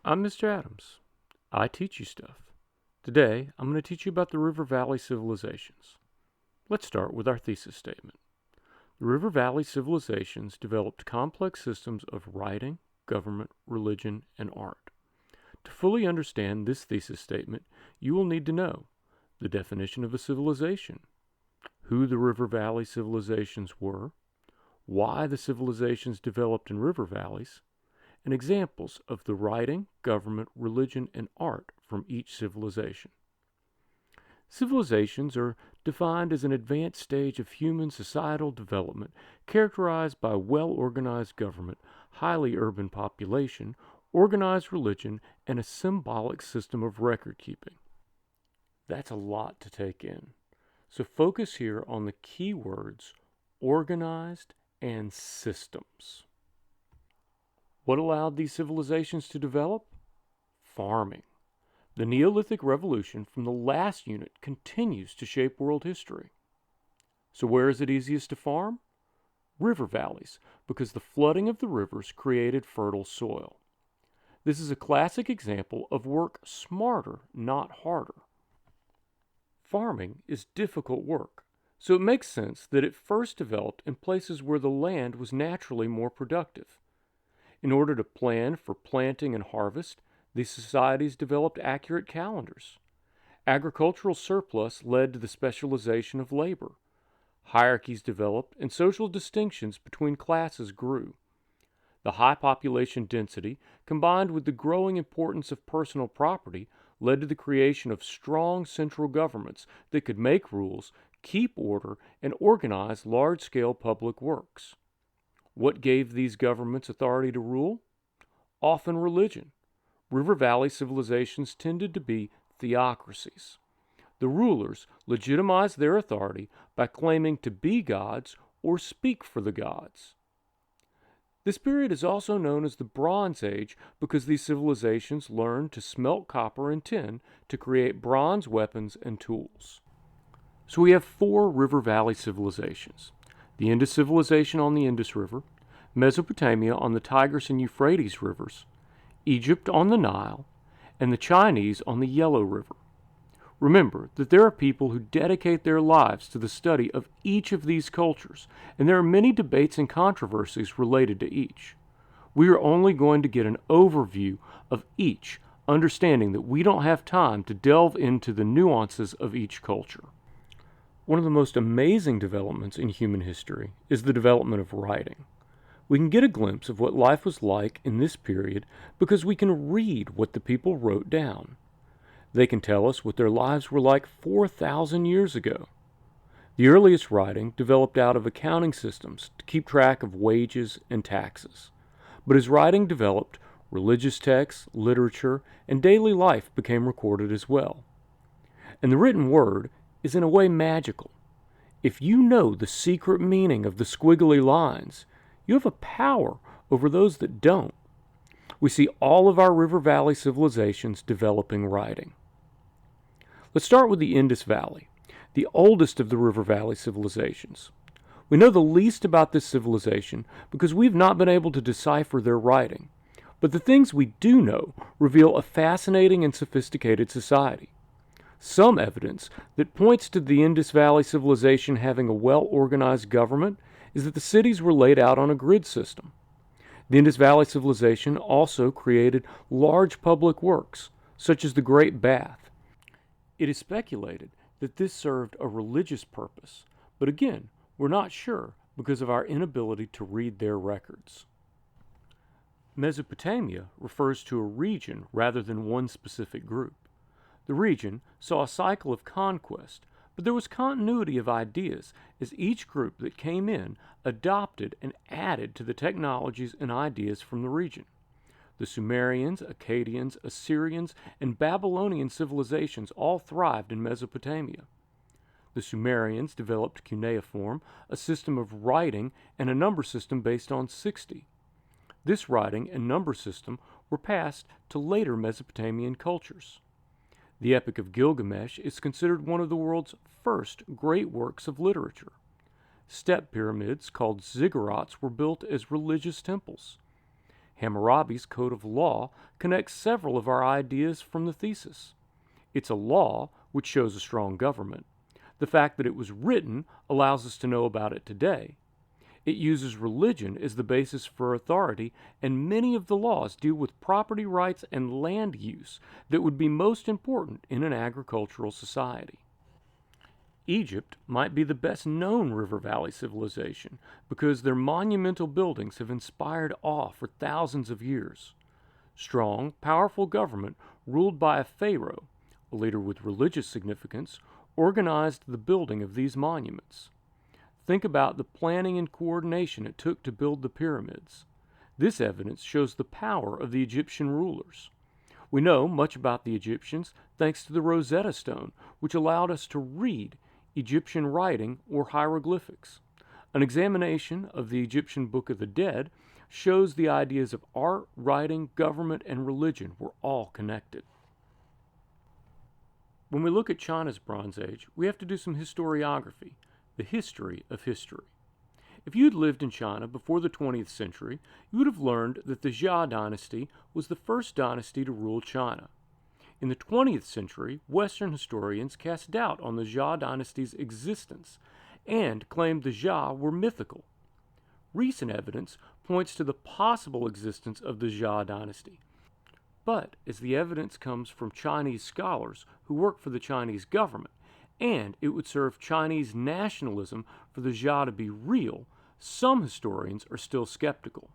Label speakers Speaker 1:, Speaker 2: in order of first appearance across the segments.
Speaker 1: I'm Mr. Adams. I teach you stuff. Today, I'm going to teach you about the River Valley civilizations. Let's start with our thesis statement. The River Valley civilizations developed complex systems of writing, government, religion, and art. To fully understand this thesis statement, you will need to know the definition of a civilization, who the River Valley civilizations were, why the civilizations developed in river valleys, and examples of the writing, government, religion, and art from each civilization. Civilizations are defined as an advanced stage of human societal development characterized by well-organized government, highly urban population, organized religion, and a symbolic system of record-keeping. That's a lot to take in. So focus here on the key words organized and systems. What allowed these civilizations to develop? Farming. The Neolithic Revolution from the last unit continues to shape world history. So where is it easiest to farm? River valleys, because the flooding of the rivers created fertile soil. This is a classic example of work smarter, not harder. Farming is difficult work, so it makes sense that it first developed in places where the land was naturally more productive. In order to plan for planting and harvest, these societies developed accurate calendars. Agricultural surplus led to the specialization of labor. Hierarchies developed and social distinctions between classes grew. The high population density, combined with the growing importance of personal property, led to the creation of strong central governments that could make rules, keep order, and organize large-scale public works. What gave these governments authority to rule? Often religion. River Valley civilizations tended to be theocracies. The rulers legitimized their authority by claiming to be gods or speak for the gods. This period is also known as the Bronze Age because these civilizations learned to smelt copper and tin to create bronze weapons and tools. So we have 4 River Valley civilizations. The Indus civilization on the Indus River, Mesopotamia on the Tigris and Euphrates rivers, Egypt on the Nile, and the Chinese on the Yellow River. Remember that there are people who dedicate their lives to the study of each of these cultures, and there are many debates and controversies related to each. We are only going to get an overview of each, understanding that we don't have time to delve into the nuances of each culture. One of the most amazing developments in human history is the development of writing. We can get a glimpse of what life was like in this period because we can read what the people wrote down. They can tell us what their lives were like 4,000 years ago. The earliest writing developed out of accounting systems to keep track of wages and taxes. But as writing developed, religious texts, literature, and daily life became recorded as well. And the written word is in a way magical. If you know the secret meaning of the squiggly lines, you have a power over those that don't. We see all of our River Valley civilizations developing writing. Let's start with the Indus Valley, the oldest of the River Valley civilizations. We know the least about this civilization because we've not been able to decipher their writing, but the things we do know reveal a fascinating and sophisticated society. Some evidence that points to the Indus Valley civilization having a well-organized government is that the cities were laid out on a grid system. The Indus Valley civilization also created large public works, such as the Great Bath. It is speculated that this served a religious purpose, but again, we're not sure because of our inability to read their records. Mesopotamia refers to a region rather than one specific group. The region saw a cycle of conquest, but there was continuity of ideas as each group that came in adopted and added to the technologies and ideas from the region. The Sumerians, Akkadians, Assyrians, and Babylonian civilizations all thrived in Mesopotamia. The Sumerians developed cuneiform, a system of writing, and a number system based on 60. This writing and number system were passed to later Mesopotamian cultures. The Epic of Gilgamesh is considered one of the world's first great works of literature. Step pyramids called ziggurats were built as religious temples. Hammurabi's Code of Law connects several of our ideas from the thesis. It's a law which shows a strong government. The fact that it was written allows us to know about it today. It uses religion as the basis for authority, and many of the laws deal with property rights and land use that would be most important in an agricultural society. Egypt might be the best known river valley civilization because their monumental buildings have inspired awe for thousands of years. Strong, powerful government ruled by a pharaoh, a leader with religious significance, organized the building of these monuments. Think about the planning and coordination it took to build the pyramids. This evidence shows the power of the Egyptian rulers. We know much about the Egyptians thanks to the Rosetta Stone, which allowed us to read Egyptian writing or hieroglyphics. An examination of the Egyptian Book of the Dead shows the ideas of art, writing, government, and religion were all connected. When we look at China's Bronze Age, we have to do some historiography, the history of history. If you'd lived in China before the 20th century, you would have learned that the Xia dynasty was the first dynasty to rule China. In the 20th century, Western historians cast doubt on the Xia dynasty's existence and claimed the Xia were mythical. Recent evidence points to the possible existence of the Xia dynasty. But as the evidence comes from Chinese scholars who work for the Chinese government, and it would serve Chinese nationalism for the Xia to be real, some historians are still skeptical.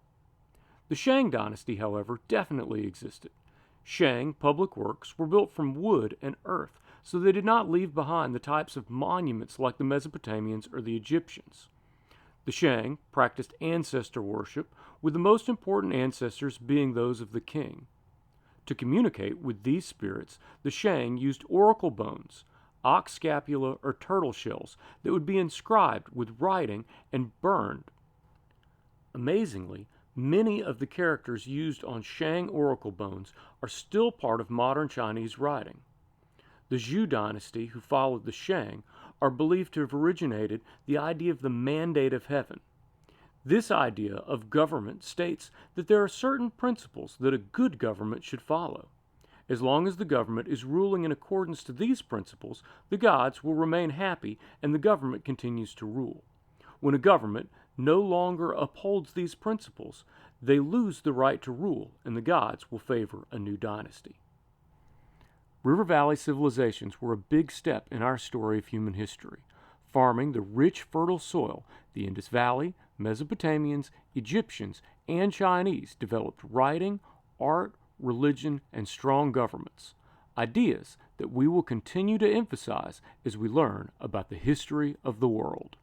Speaker 1: The Shang dynasty, however, definitely existed. Shang public works were built from wood and earth, so they did not leave behind the types of monuments like the Mesopotamians or the Egyptians. The Shang practiced ancestor worship, with the most important ancestors being those of the king. To communicate with these spirits, the Shang used oracle bones, ox scapula or turtle shells that would be inscribed with writing and burned. Amazingly, many of the characters used on Shang oracle bones are still part of modern Chinese writing. The Zhou dynasty, who followed the Shang, are believed to have originated the idea of the mandate of heaven. This idea of government states that there are certain principles that a good government should follow. As long as the government is ruling in accordance to these principles, the gods will remain happy and the government continues to rule. When a government no longer upholds these principles, they lose the right to rule and the gods will favor a new dynasty. River Valley civilizations were a big step in our story of human history. Farming the rich, fertile soil, the Indus Valley, Mesopotamians, Egyptians, and Chinese developed writing, art, religion, and strong governments, ideas that we will continue to emphasize as we learn about the history of the world.